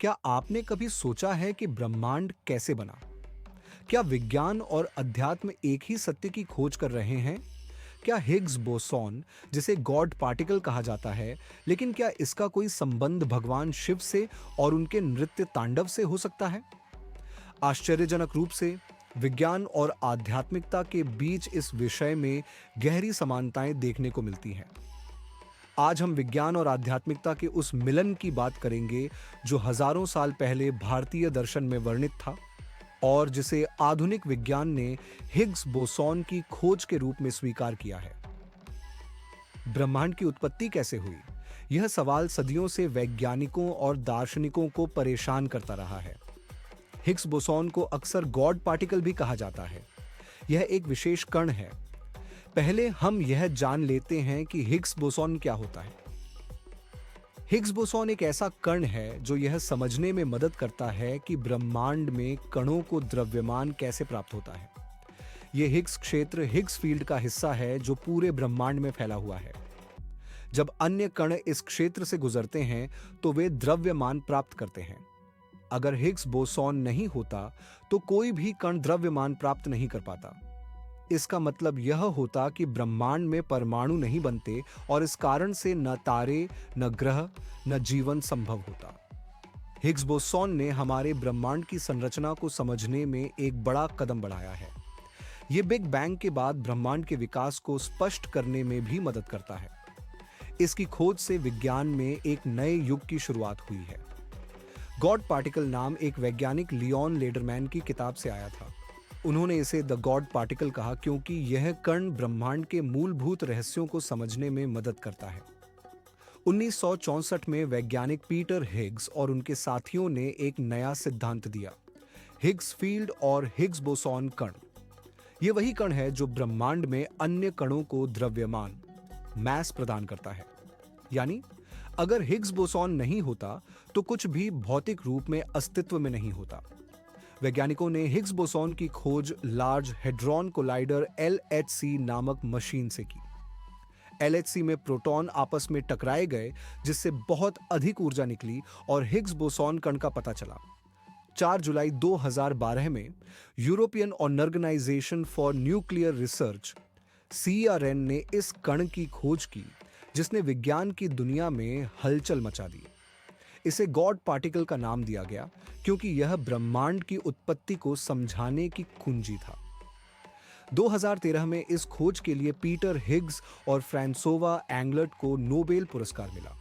क्या आपने कभी सोचा है कि ब्रह्मांड कैसे बना? क्या विज्ञान और अध्यात्म एक ही सत्य की खोज कर रहे हैं? क्या हिग्स बोसॉन, जिसे गॉड पार्टिकल कहा जाता है, लेकिन क्या इसका कोई संबंध भगवान शिव से और उनके नृत्य तांडव से हो सकता है? आश्चर्यजनक रूप से विज्ञान और आध्यात्मिकता के बीच इस विषय में गहरी समानताएं देखने को मिलती हैं। आज हम विज्ञान और आध्यात्मिकता के उस मिलन की बात करेंगे जो हजारों साल पहले भारतीय दर्शन में वर्णित था और जिसे आधुनिक विज्ञान ने हिग्स बोसॉन की खोज के रूप में स्वीकार किया है। ब्रह्मांड की उत्पत्ति कैसे हुई? यह सवाल सदियों से वैज्ञानिकों और दार्शनिकों को परेशान करता रहा है। हिग्स बोसॉन को अक्सर गॉड पार्टिकल भी कहा जाता है। यह एक विशेष कण है। पहले हम यह जान लेते हैं कि हिग्स बोसॉन क्या होता है। हिग्स बोसॉन एक ऐसा कण है जो यह समझने में मदद करता है कि ब्रह्मांड में कणों को द्रव्यमान कैसे प्राप्त होता है। यह हिग्स क्षेत्र हिग्स फील्ड का हिस्सा है जो पूरे ब्रह्मांड में फैला हुआ है। जब अन्य कण इस क्षेत्र से गुजरते हैं तो वे द्रव्यमान प्राप्त करते हैं। अगर हिग्स बोसॉन नहीं होता तो कोई भी कण द्रव्यमान प्राप्त नहीं कर पाता। इसका मतलब यह होता कि ब्रह्मांड में परमाणु नहीं बनते और इस कारण से न तारे, न ग्रह, न जीवन संभव होता। हिग्स बोसॉन ने हमारे ब्रह्मांड की संरचना को समझने में एक बड़ा कदम बढ़ाया है। यह बिग बैंग के बाद ब्रह्मांड के विकास को स्पष्ट करने में भी मदद करता है। इसकी खोज से विज्ञान में एक नए युग की शुरुआत हुई है। गॉड पार्टिकल नाम एक वैज्ञानिक लियोन लेडरमैन की किताब से आया था। उन्होंने इसे द गॉड पार्टिकल कहा क्योंकि यह कण ब्रह्मांड के मूलभूत रहस्यों को समझने में मदद करता है। 1964 में वैज्ञानिक पीटर हिग्स और उनके साथियों ने एक नया सिद्धांत दिया, हिग्स फील्ड और हिग्स बोसॉन कण। यह वही कण है जो ब्रह्मांड में अन्य कणों को द्रव्यमान, मैस प्रदान करता है। यानी अगर हिग्स बोसॉन नहीं होता तो कुछ भी भौतिक रूप में अस्तित्व में नहीं होता। वैज्ञानिकों ने हिग्स बोसॉन की खोज लार्ज हेड्रॉन कोलाइडर LHC नामक मशीन से की। LHC में प्रोटॉन आपस में टकराए गए जिससे बहुत अधिक ऊर्जा निकली और हिग्स बोसॉन कण का पता चला। 4 जुलाई 2012 में European organisation for nuclear research CERN ने इस कण की खोज की जिसने विज्ञान की दुनिया में हलचल मचा दी। इसे गॉड पार्टिकल का नाम दिया गया क्योंकि यह ब्रह्मांड की उत्पत्ति को समझाने की कुंजी था। 2013 में इस खोज के लिए पीटर हिग्स और फ्रांसोवा एंगलर्ट को नोबेल पुरस्कार मिला।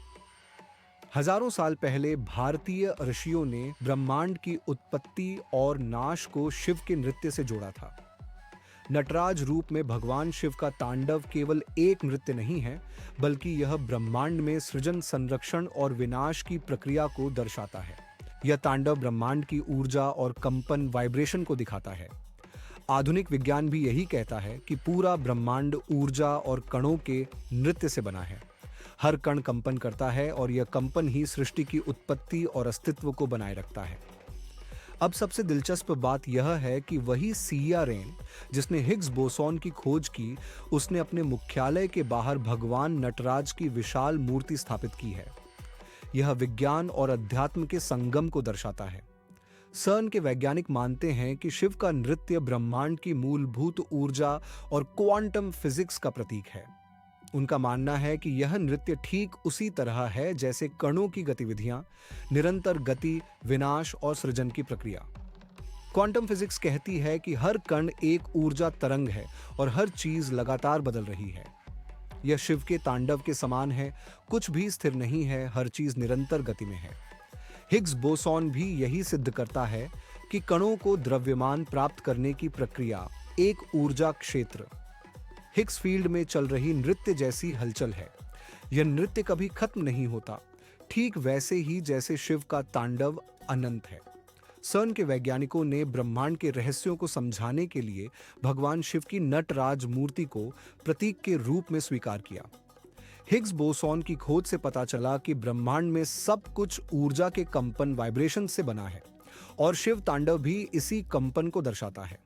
हजारों साल पहले भारतीय ऋषियों ने ब्रह्मांड की उत्पत्ति और नाश को शिव के नृत्य से जोड़ा था। नटराज रूप में भगवान शिव का तांडव केवल एक नृत्य नहीं है, बल्कि यह ब्रह्मांड में सृजन, संरक्षण और विनाश की प्रक्रिया को दर्शाता है। यह तांडव ब्रह्मांड की ऊर्जा और कंपन, वाइब्रेशन को दिखाता है। आधुनिक विज्ञान भी यही कहता है कि पूरा ब्रह्मांड ऊर्जा और कणों के नृत्य से बना है। हर कण कंपन करता है और यह कंपन ही सृष्टि की उत्पत्ति और अस्तित्व को बनाए रखता है। अब सबसे दिलचस्प बात यह है कि वही CERN जिसने हिग्स बोसॉन की खोज की, उसने अपने मुख्यालय के बाहर भगवान नटराज की विशाल मूर्ति स्थापित की है। यह विज्ञान और अध्यात्म के संगम को दर्शाता है। CERN के वैज्ञानिक मानते हैं कि शिव का नृत्य ब्रह्मांड की मूलभूत ऊर्जा और क्वांटम फिजिक्स का प्रतीक है। उनका मानना है कि यह नृत्य ठीक उसी तरह है जैसे कणों की गतिविधियां, निरंतर गति, विनाश और सृजन की प्रक्रिया। क्वांटम फिजिक्स कहती है कि हर कण एक ऊर्जा तरंग है और हर चीज लगातार बदल रही है। यह शिव के तांडव के समान है, कुछ भी स्थिर नहीं है, हर चीज निरंतर गति में है। हिग्स बोसॉन भी यही सिद्ध करता है कि कणों को द्रव्यमान प्राप्त करने की प्रक्रिया एक ऊर्जा क्षेत्र, हिग्स फील्ड में चल रही नृत्य जैसी हलचल है। यह नृत्य कभी खत्म नहीं होता, ठीक वैसे ही जैसे शिव का तांडव अनंत है। CERN के वैज्ञानिकों ने ब्रह्मांड के रहस्यों को समझाने के लिए भगवान शिव की नटराज मूर्ति को प्रतीक के रूप में स्वीकार किया। हिग्स बोसॉन की खोज से पता चला कि ब्रह्मांड में सब कुछ ऊर्जा के कंपन, वाइब्रेशन से बना है और शिव तांडव भी इसी कंपन को दर्शाता है।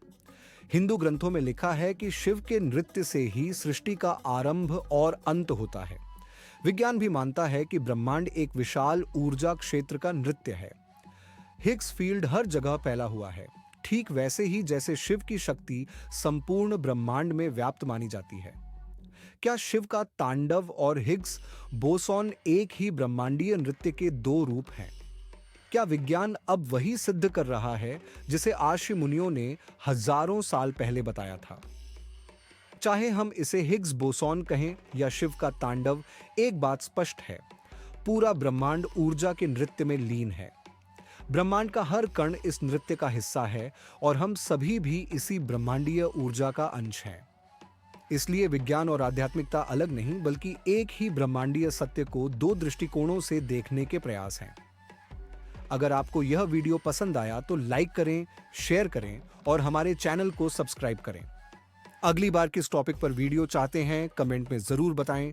हिंदू ग्रंथों में लिखा है कि शिव के नृत्य से ही सृष्टि का आरंभ और अंत होता है। विज्ञान भी मानता है कि ब्रह्मांड एक विशाल ऊर्जा क्षेत्र का नृत्य है। हिग्स फील्ड हर जगह फैला हुआ है, ठीक वैसे ही जैसे शिव की शक्ति संपूर्ण ब्रह्मांड में व्याप्त मानी जाती है। क्या शिव का तांडव और हिग्स बोसॉन एक ही ब्रह्मांडीय नृत्य के दो रूप हैं? क्या विज्ञान अब वही सिद्ध कर रहा है जिसे आर्ष मुनियों ने हजारों साल पहले बताया था? चाहे हम इसे हिग्स बोसॉन कहें या शिव का तांडव, एक बात स्पष्ट है, पूरा ब्रह्मांड ऊर्जा के नृत्य में लीन है। ब्रह्मांड का हर कण इस नृत्य का हिस्सा है और हम सभी भी इसी ब्रह्मांडीय ऊर्जा का अंश हैं। इसलिए विज्ञान और आध्यात्मिकता अलग नहीं, बल्कि एक ही ब्रह्मांडीय सत्य को दो दृष्टिकोणों से देखने के प्रयास हैं। अगर आपको यह वीडियो पसंद आया तो लाइक करें, शेयर करें और हमारे चैनल को सब्सक्राइब करें। अगली बार किस टॉपिक पर वीडियो चाहते हैं, कमेंट में जरूर बताएं।